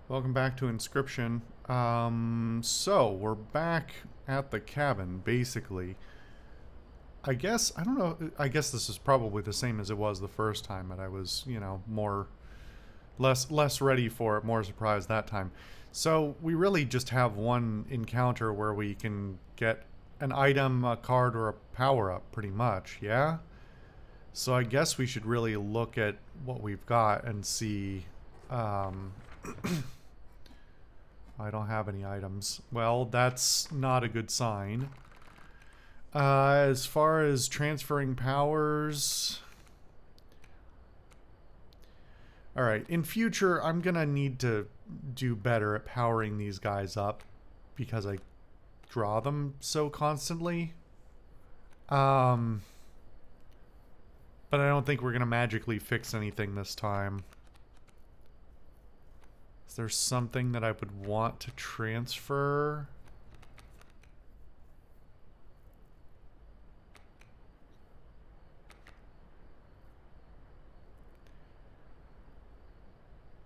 Welcome back to Inscryption. So we're back at the cabin, basically. I guess, I don't know, I guess this is probably the same as it was the first time, but I was, less ready for it, more surprised that time. So we really just have one encounter where we can get an item, a card, or a power-up, pretty much, yeah? So I guess we should really look at what we've got and see, um... I don't have any items. Well, that's not a good sign. As far as transferring powers... Alright, in future, I'm gonna need to do better at powering these guys up because I draw them so constantly. But I don't think we're gonna magically fix anything this time. Is there something that I would want to transfer?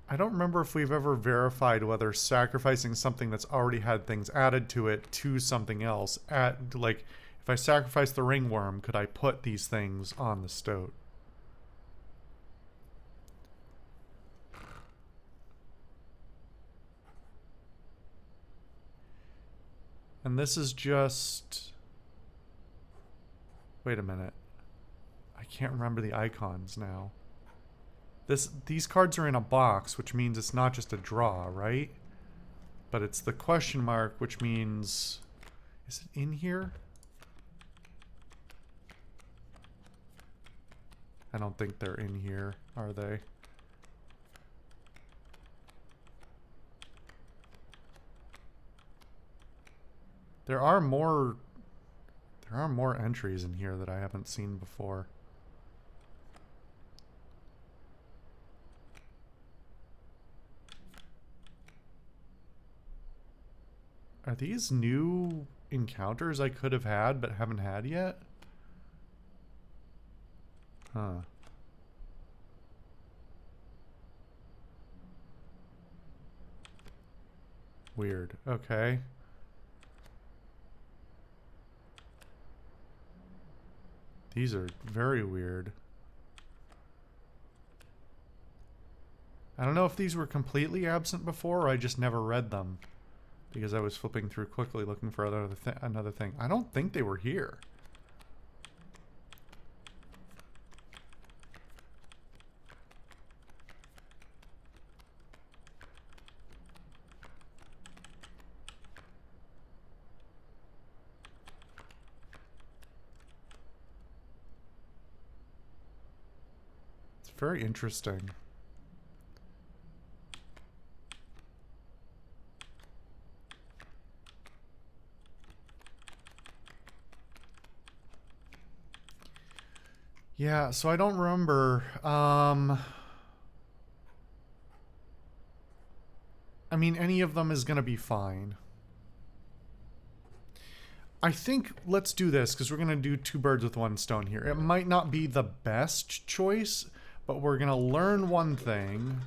I don't remember if we've ever verified whether sacrificing something that's already had things added to it to something else, like, if I sacrifice the ringworm, could I put these things on the stoat? And this is just... Wait a minute. I can't remember the icons now. These cards are in a box, which means it's not just a draw, right? But it's the question mark, which means... Is it in here? I don't think they're in here, are they? There are more entries in here that I haven't seen before. Are these new encounters I could have had but haven't had yet? Huh. Weird. Okay. These are very weird. I don't know if these were completely absent before or I just never read them. Because I was flipping through quickly looking for another thing. I don't think they were here. It's very interesting. Yeah, so I don't remember. I mean, any of them is going to be fine. I think let's do this because we're going to do two birds with one stone here. It might not be the best choice, but we're going to learn one thing.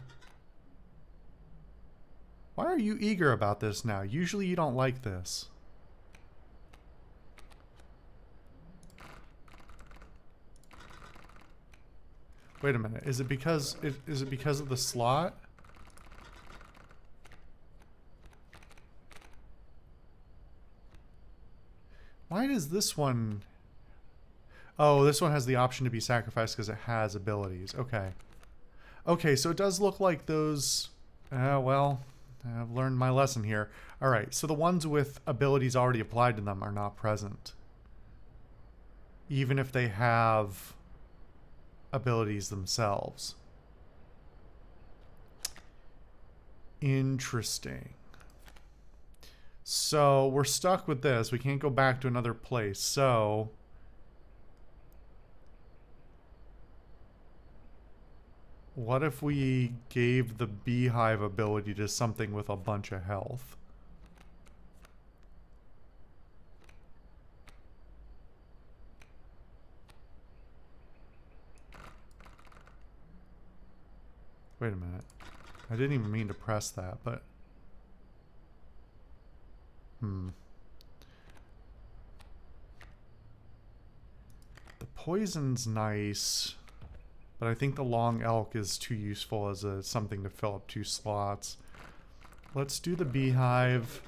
Why are you eager about this now? Usually you don't like this. Wait a minute. Is it because of the slot? Why does this one... Oh, this one has the option to be sacrificed because it has abilities. Okay. Okay, so it does look like those... well, I've learned my lesson here. Alright, so the ones with abilities already applied to them are not present. Even if they have abilities themselves. Interesting. So we're stuck with this. We can't go back to another place. So what if we gave the beehive ability to something with a bunch of health? Wait a minute. I didn't even mean to press that, but... The poison's nice, but I think the long elk is too useful as something to fill up 2 slots. Let's do the beehive.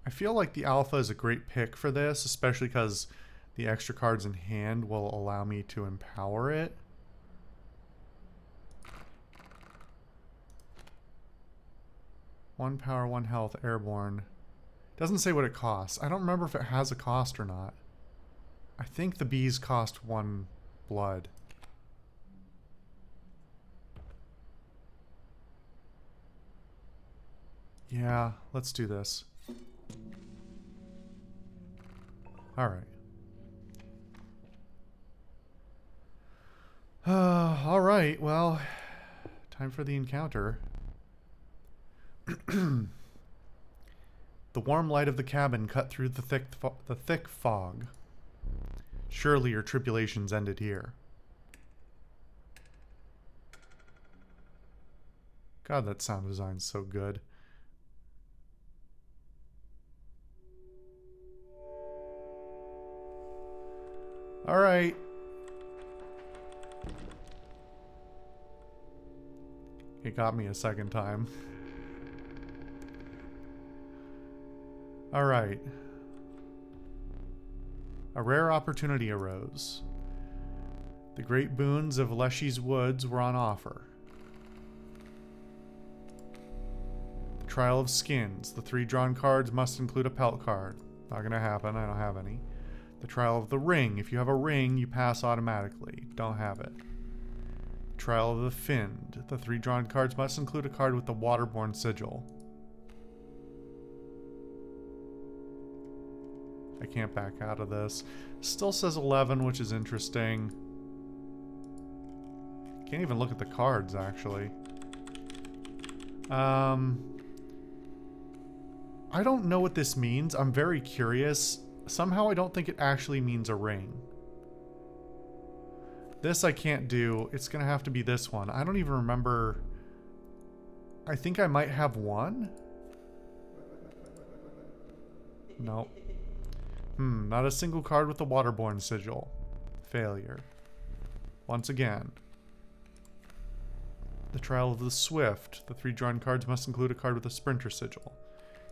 I feel like the alpha is a great pick for this, especially because the extra cards in hand will allow me to empower it. One power, 1 health, airborne. Doesn't say what it costs. I don't remember if it has a cost or not. I think the bees cost 1 blood. Yeah, let's do this. Alright. Alright, well, time for the encounter. The warm light of the cabin cut through the thick fog. Surely your tribulations ended here. God, that sound design's so good. All right. It got me a second time. All right. A rare opportunity arose. The great boons of Leshy's Woods were on offer. The Trial of Skins. The 3 drawn cards must include a pelt card. Not gonna happen, I don't have any. The Trial of the Ring. If you have a ring, you pass automatically. Don't have it. Trial of the Find. The 3 drawn cards must include a card with the waterborne sigil. I can't back out of this. Still says 11, which is interesting. Can't even look at the cards, actually. I don't know what this means. I'm very curious. Somehow I don't think it actually means a ring. This I can't do. It's gonna have to be this one. I don't even remember. I think I might have one. Nope. Not a single card with the waterborne sigil. Failure. Once again. The Trial of the Swift. The 3 drawn cards must include a card with a sprinter sigil.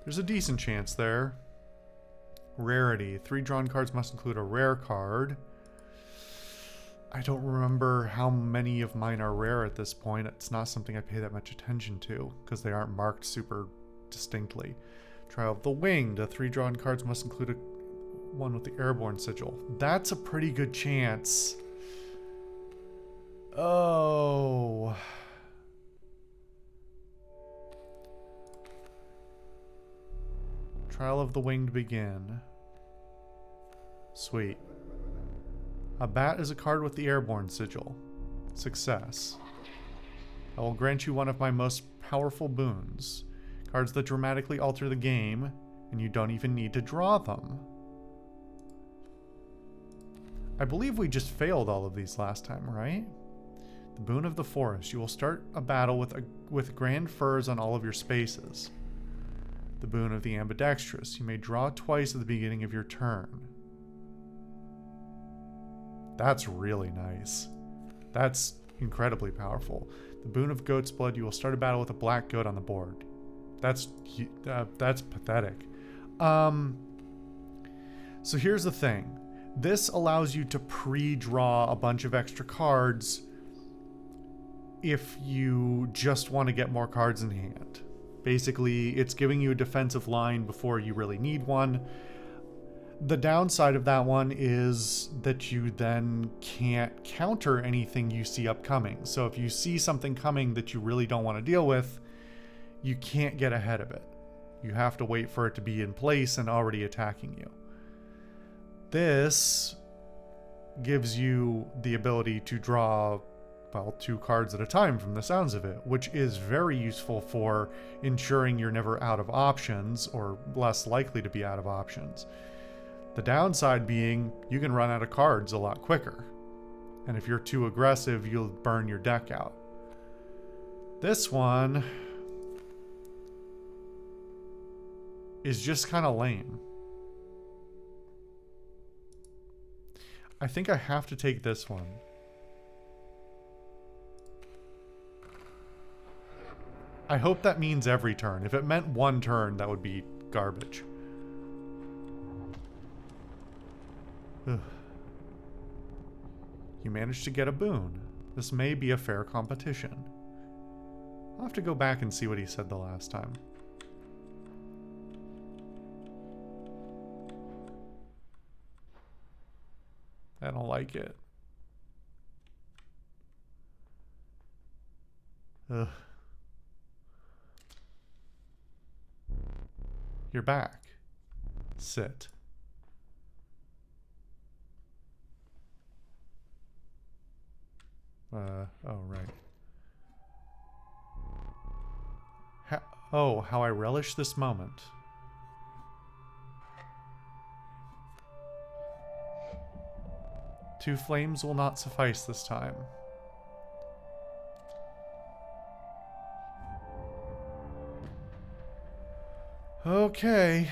There's a decent chance there. Rarity. 3 drawn cards must include a rare card. I don't remember how many of mine are rare at this point. It's not something I pay that much attention to, because they aren't marked super distinctly. Trial of the Winged. The 3 drawn cards must include one with the airborne sigil. That's a pretty good chance. Oh. Trial of the Winged begin. Sweet. A bat is a card with the airborne sigil. Success. I will grant you one of my most powerful boons. Cards that dramatically alter the game, and you don't even need to draw them. I believe we just failed all of these last time, right? The Boon of the Forest. You will start a battle with grand furs on all of your spaces. The Boon of the Ambidextrous. You may draw twice at the beginning of your turn. That's really nice. That's incredibly powerful. The Boon of Goat's Blood. You will start a battle with a black goat on the board. That's pathetic. So here's the thing. This allows you to pre-draw a bunch of extra cards if you just want to get more cards in hand. Basically, it's giving you a defensive line before you really need one. The downside of that one is that you then can't counter anything you see upcoming. So if you see something coming that you really don't want to deal with, you can't get ahead of it. You have to wait for it to be in place and already attacking you. This gives you the ability to draw well, 2 cards at a time from the sounds of it, which is very useful for ensuring you're never out of options or less likely to be out of options. The downside being you can run out of cards a lot quicker. And if you're too aggressive, you'll burn your deck out. This one is just kind of lame. I think I have to take this one. I hope that means every turn. If it meant one turn, that would be garbage. Ugh. You managed to get a boon. This may be a fair competition. I'll have to go back and see what he said the last time. I don't like it. Ugh. You're back. Sit. Oh, right. Oh, how I relish this moment. Two flames will not suffice this time. Okay.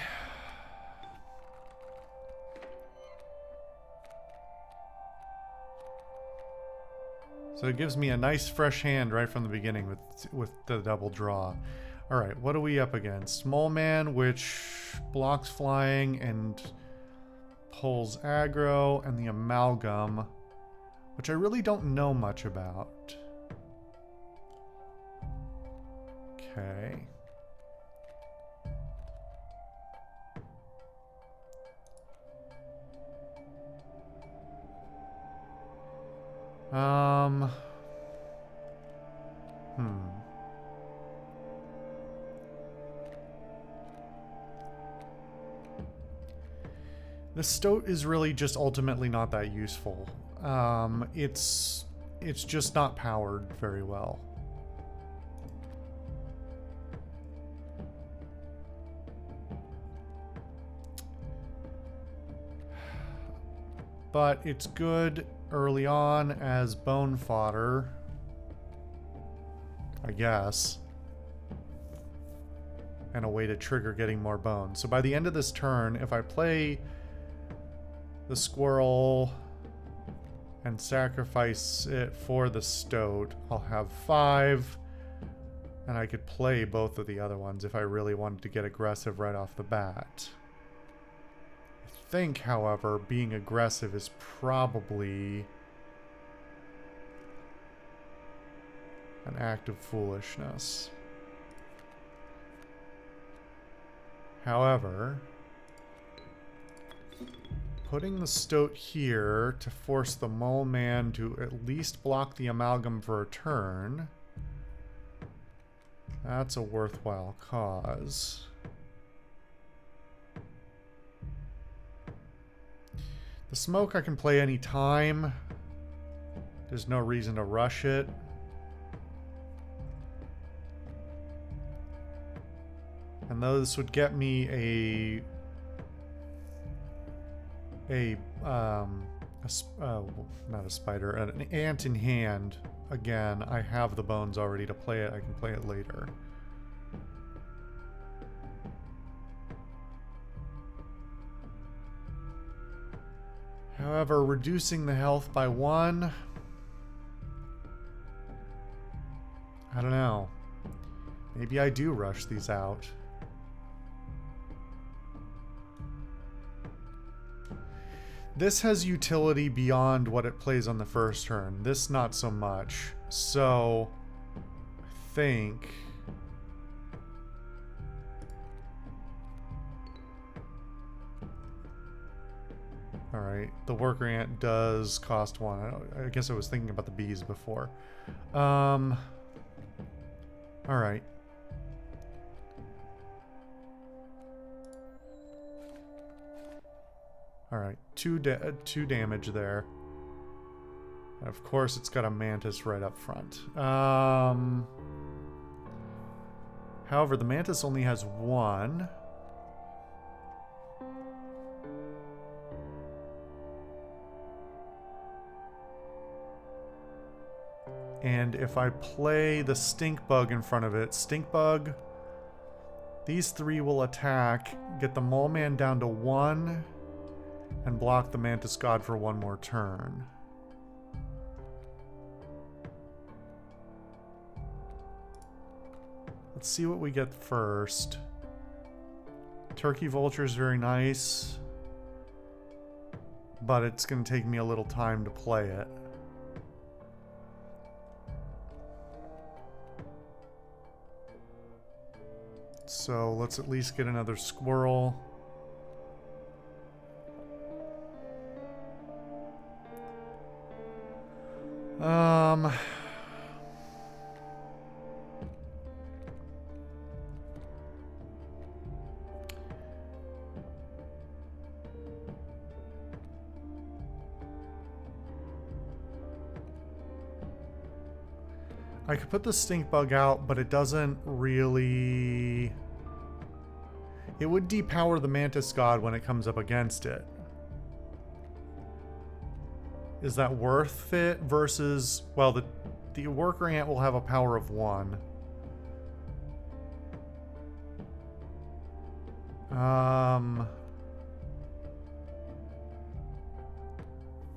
So it gives me a nice fresh hand right from the beginning with the double draw. All right, what are we up against? Mole Man, which blocks flying and pulls aggro, and the Amalgam, which I really don't know much about. Okay. The Stoat is really just ultimately not that useful. It's just not powered very well. But it's good early on as bone fodder, I guess. And a way to trigger getting more bones. So by the end of this turn, if I play the squirrel and sacrifice it for the Stoat, I'll have 5, and I could play both of the other ones if I really wanted to get aggressive right off the bat. I think, however, being aggressive is probably an act of foolishness. However, putting the Stoat here to force the Mole Man to at least block the Amalgam for a turn, that's a worthwhile cause. The Smoke I can play any time. There's no reason to rush it. And though this would get me not a spider, an ant in hand. Again, I have the bones already to play it. I can play it later. However, reducing the health by 1, I don't know. Maybe I do rush these out. This has utility beyond what it plays on the first turn. This not so much. So, I think... Alright, the worker ant does cost 1. I guess I was thinking about the bees before. Alright. Alright, 2 damage there. And of course, it's got a mantis right up front. However, the mantis only has one. And if I play the stink bug in front of it, stink bug, these three will attack, get the mole man down to 1, and block the mantis god for 1 more turn. Let's see what we get first. Turkey vulture is very nice, but it's going to take me a little time to play it. So let's at least get another squirrel. I could put the stink bug out, but it doesn't really... It would depower the mantis god when it comes up against it. Is that worth it versus... Well, the worker ant will have a power of 1.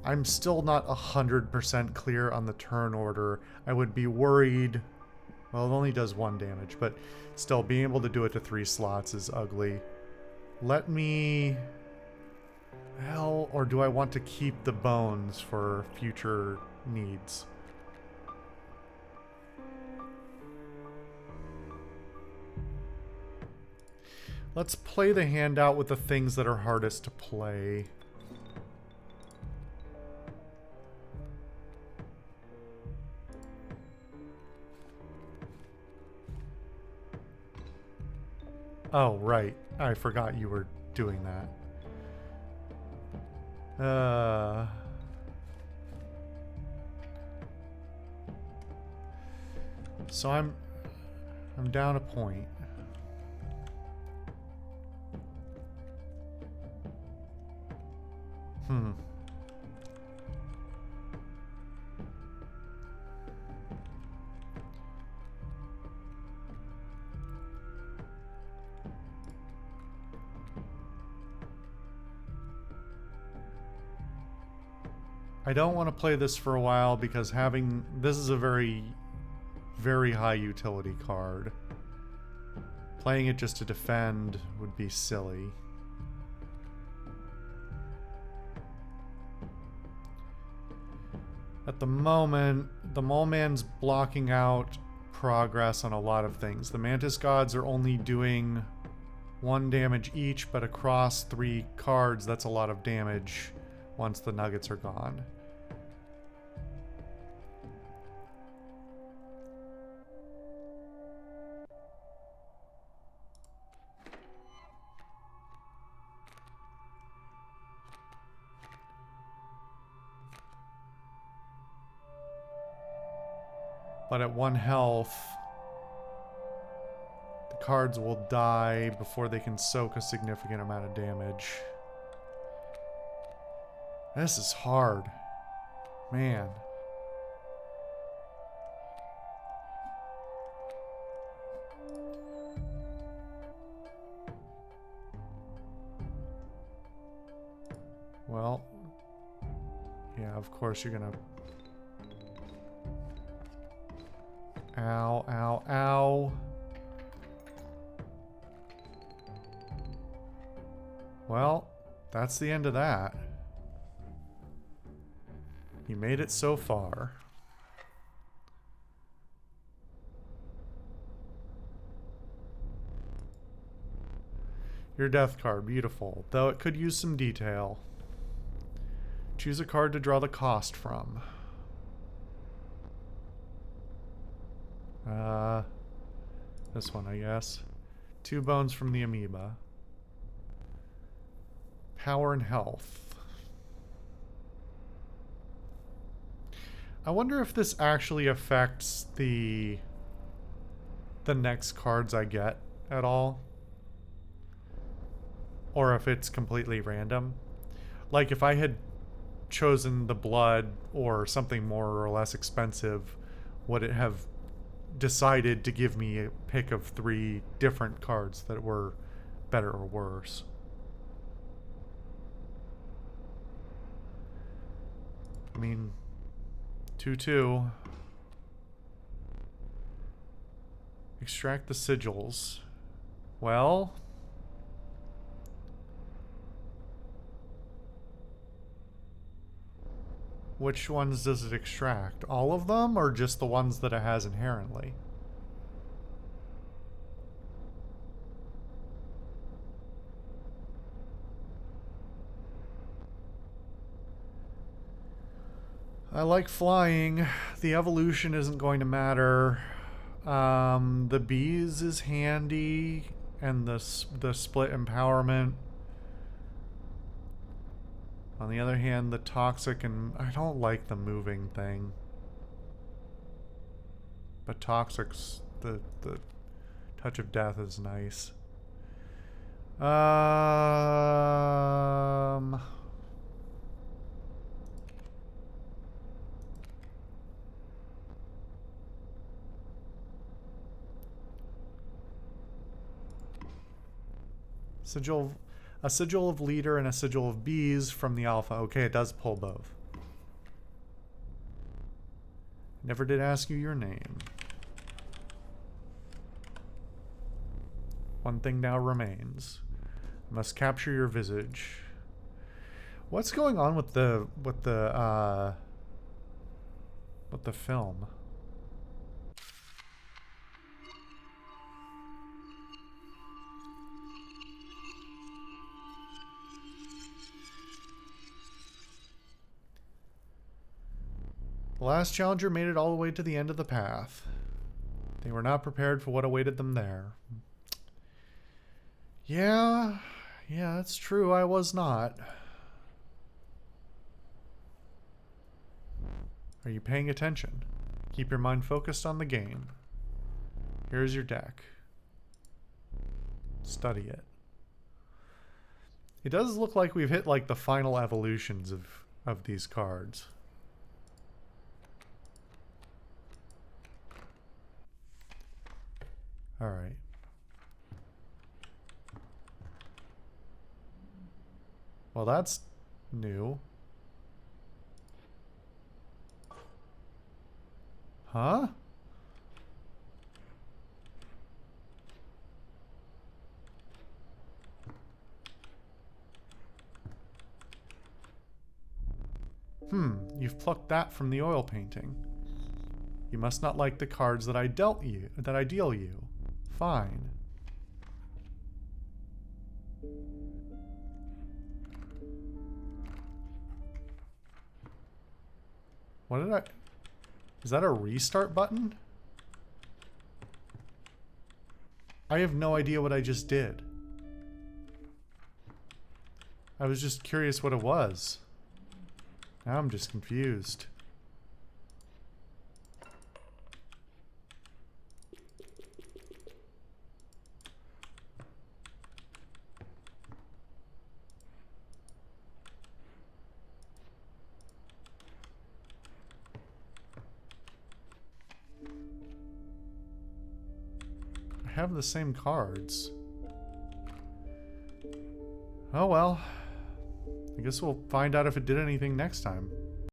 I'm still not 100% clear on the turn order. I would be worried... Well, it only does 1 damage, but still, being able to do it to 3 slots is ugly. Let me... Well, or do I want to keep the bones for future needs? Let's play the hand out with the things that are hardest to play. Oh, right. I forgot you were doing that. So I'm down a point. I don't want to play this for a while because this is a very, very high utility card. Playing it just to defend would be silly. At the moment, the Mole Man's blocking out progress on a lot of things. The Mantis Gods are only doing 1 damage each, but across 3 cards, that's a lot of damage once the nuggets are gone. But at 1 health, the cards will die before they can soak a significant amount of damage. This is hard. Man. Well, yeah, of course you're gonna... Ow, ow, ow. Well, that's the end of that. You made it so far. Your death card, beautiful. Though it could use some detail. Choose a card to draw the cost from. This one, I guess. 2 bones from the amoeba. Power and health. I wonder if this actually affects the next cards I get at all. Or if it's completely random. Like if I had chosen the blood or something more or less expensive, would it have decided to give me a pick of 3 different cards that were better or worse? I mean, 2/2. Extract the sigils. Well, which ones does it extract? All of them, or just the ones that it has inherently? I like flying. The evolution isn't going to matter. The bees is handy, and the split empowerment. On the other hand, the toxic, and I don't like the moving thing. But toxic's the touch of death is nice. A sigil of leader and a sigil of bees from the alpha. Okay, it does pull both. Never did ask you your name. One thing now remains. I must capture your visage. What's going on with the film? The last challenger made it all the way to the end of the path. They were not prepared for what awaited them there. Yeah, that's true. I was not. Are you paying attention? Keep your mind focused on the game. Here's your deck. Study it. It does look like we've hit like the final evolutions of these cards. All right. Well, that's new. Huh? You've plucked that from the oil painting. You must not like the cards that I deal you. Fine. What did I... Is that a restart button? I have no idea what I just did. I was just curious what it was. Now I'm just confused. I have the same cards. Oh well. I guess we'll find out if it did anything next time.